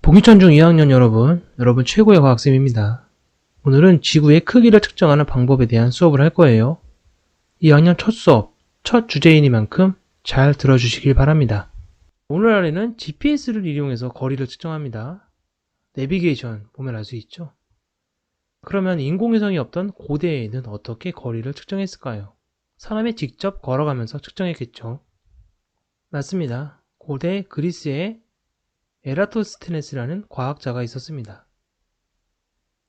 봉기천중 2학년 여러분 최고의 과학쌤입니다. 오늘은 지구의 크기를 측정하는 방법에 대한 수업을 할 거예요. 2학년 첫 수업, 첫 주제이니만큼 잘 들어주시길 바랍니다. 오늘날에는 GPS를 이용해서 거리를 측정합니다. 내비게이션 보면 알 수 있죠? 그러면 인공위성이 없던 고대에는 어떻게 거리를 측정했을까요? 사람이 직접 걸어가면서 측정했겠죠. 맞습니다. 고대 그리스에 에라토스테네스라는 과학자가 있었습니다.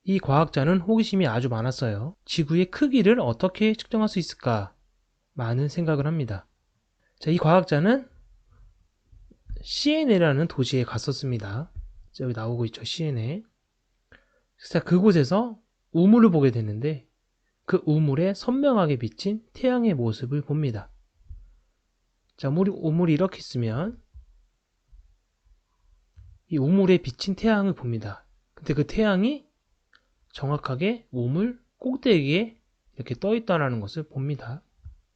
이 과학자는 호기심이 아주 많았어요. 지구의 크기를 어떻게 측정할 수 있을까? 많은 생각을 합니다. 자, 이 과학자는 시에네라는 도시에 갔었습니다. 여기 나오고 있죠, 시에네. 자, 그곳에서 우물을 보게 됐는데 그 우물에 선명하게 비친 태양의 모습을 봅니다. 자, 우물이 이렇게 있으면 이 우물에 비친 태양을 봅니다. 근데 그 태양이 정확하게 우물 꼭대기에 이렇게 떠 있다는 것을 봅니다.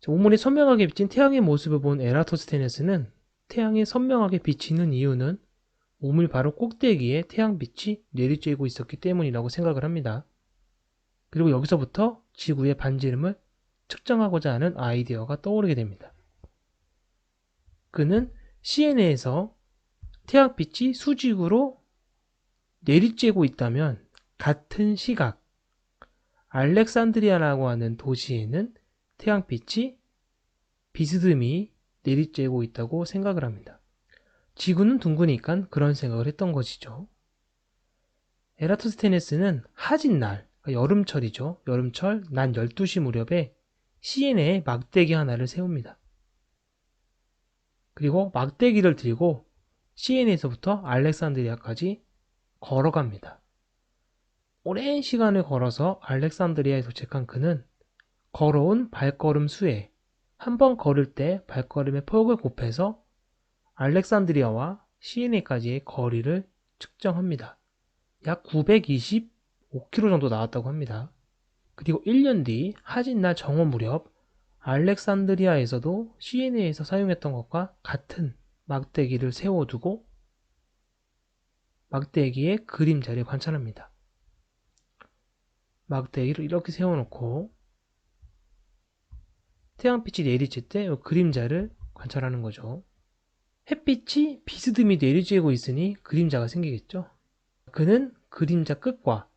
우물에 선명하게 비친 태양의 모습을 본 에라토스테네스는 태양이 선명하게 비치는 이유는 우물 바로 꼭대기에 태양빛이 내리쬐고 있었기 때문이라고 생각을 합니다. 그리고 여기서부터 지구의 반지름을 측정하고자 하는 아이디어가 떠오르게 됩니다. 그는 시에네에서 태양빛이 수직으로 내리쬐고 있다면 같은 시각 알렉산드리아라고 하는 도시에는 태양빛이 비스듬히 내리쬐고 있다고 생각을 합니다. 지구는 둥그니까 그런 생각을 했던 것이죠. 에라토스테네스는 하진 날, 그러니까 여름철이죠. 여름철 낮 12시 무렵에 시내에 막대기 하나를 세웁니다. 그리고 막대기를 들고 시내에서부터 알렉산드리아까지 걸어갑니다. 오랜 시간을 걸어서 알렉산드리아에 도착한 그는 걸어온 발걸음 수에 한 번 걸을 때 발걸음의 폭을 곱해서 알렉산드리아와 시에네까지의 거리를 측정합니다. 약 925km 정도 나왔다고 합니다. 그리고 1년 뒤 하진날 정오 무렵 알렉산드리아에서도 시에네에서 사용했던 것과 같은 막대기를 세워두고 막대기의 그림자를 관찰합니다. 막대기를 이렇게 세워놓고 태양빛이 내리쬐 때 그림자를 관찰하는 거죠. 햇빛이 비스듬히 내리쬐고 있으니 그림자가 생기겠죠. 그는 그림자 끝과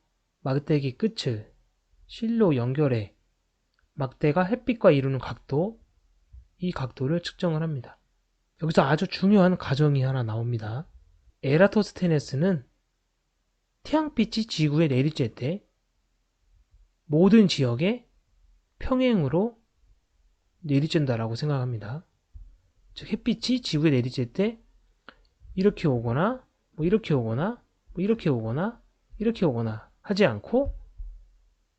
막대기 끝을 실로 연결해 막대가 햇빛과 이루는 각도, 이 각도를 측정을 합니다. 여기서 아주 중요한 가정이 하나 나옵니다. 에라토스테네스는 태양빛이 지구에 내리쬐 때 모든 지역에 평행으로 내리쬐다라고 생각합니다. 즉 햇빛이 지구에 내리쬐 때 이렇게 오거나 이렇게 오거나 이렇게 오거나 이렇게 오거나 하지 않고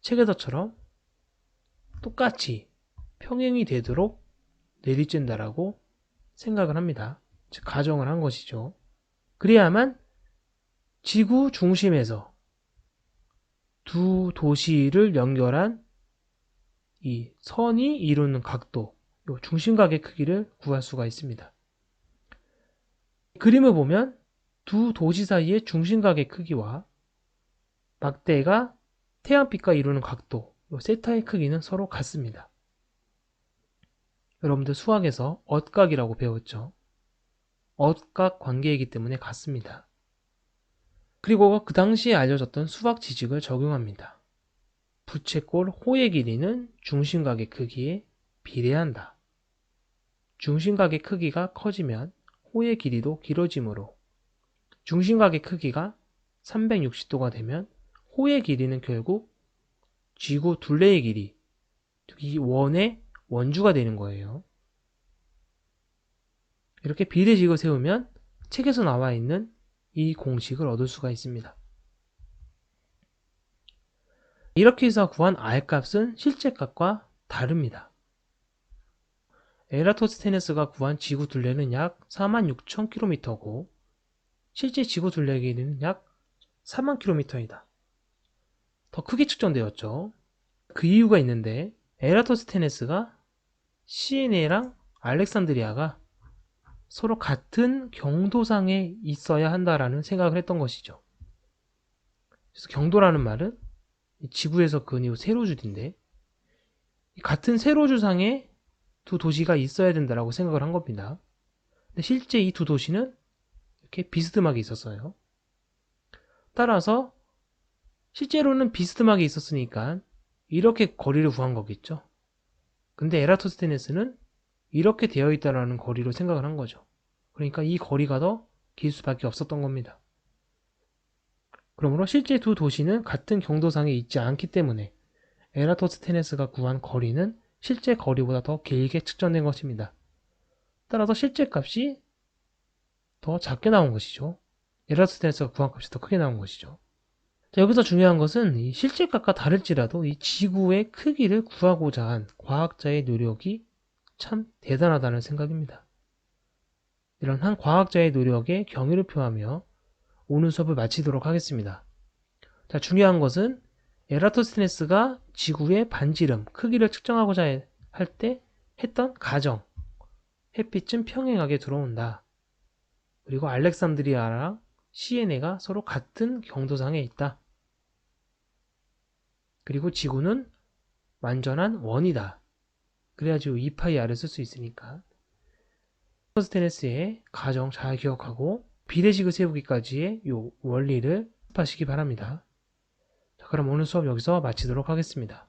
책에서처럼 똑같이 평행이 되도록 내리쬐다라고 생각을 합니다. 즉 가정을 한 것이죠. 그래야만 지구 중심에서 두 도시를 연결한 이 선이 이루는 각도, 중심각의 크기를 구할 수가 있습니다. 그림을 보면 두 도시 사이의 중심각의 크기와 막대가 태양빛과 이루는 각도, 세타의 크기는 서로 같습니다. 여러분들 수학에서 엇각이라고 배웠죠. 엇각 관계이기 때문에 같습니다. 그리고 그 당시에 알려졌던 수학 지식을 적용합니다. 부채꼴 호의 길이는 중심각의 크기에 비례한다. 중심각의 크기가 커지면 호의 길이도 길어지므로 중심각의 크기가 360도가 되면 호의 길이는 결국 지구 둘레의 길이, 이 원의 원주가 되는 거예요. 이렇게 비례식을 세우면 책에서 나와 있는 이 공식을 얻을 수가 있습니다. 이렇게 해서 구한 R값은 실제 값과 다릅니다. 에라토스테네스가 구한 지구 둘레는 약 46,000km고 실제 지구 둘레 길이는 약 40,000km이다. 더 크게 측정되었죠. 그 이유가 있는데 에라토스테네스가 시에네랑 알렉산드리아가 서로 같은 경도상에 있어야 한다라는 생각을 했던 것이죠. 그래서 경도라는 말은 지구에서 그은 이후 세로줄인데 같은 세로줄상에 두 도시가 있어야 된다라고 생각을 한 겁니다. 근데 실제 이 두 도시는 이렇게 비스듬하게 있었어요. 따라서 실제로는 비스듬하게 있었으니까 이렇게 거리를 구한 거겠죠. 근데 에라토스테네스는 이렇게 되어 있다라는 거리로 생각을 한 거죠. 그러니까 이 거리가 더 길 수밖에 없었던 겁니다. 그러므로 실제 두 도시는 같은 경도상에 있지 않기 때문에 에라토스테네스가 구한 거리는 실제 거리보다 더 길게 측정된 것입니다. 따라서 실제 값이 더 작게 나온 것이죠. 에라토스테네스가 구한 값이 더 크게 나온 것이죠. 자, 여기서 중요한 것은 이 실제 값과 다를지라도 이 지구의 크기를 구하고자 한 과학자의 노력이 참 대단하다는 생각입니다. 이런 한 과학자의 노력에 경의를 표하며 오늘 수업을 마치도록 하겠습니다. 자, 중요한 것은 에라토스테네스가 지구의 반지름, 크기를 측정하고자 할 때 했던 가정, 햇빛은 평행하게 들어온다. 그리고 알렉산드리아랑 시에네가 서로 같은 경도상에 있다. 그리고 지구는 완전한 원이다. 그래야지 2파이 R을 쓸 수 있으니까. 에라토스테네스의 가정 잘 기억하고 비례식을 세우기까지의 이 원리를 합하시기 바랍니다. 자, 그럼 오늘 수업 여기서 마치도록 하겠습니다.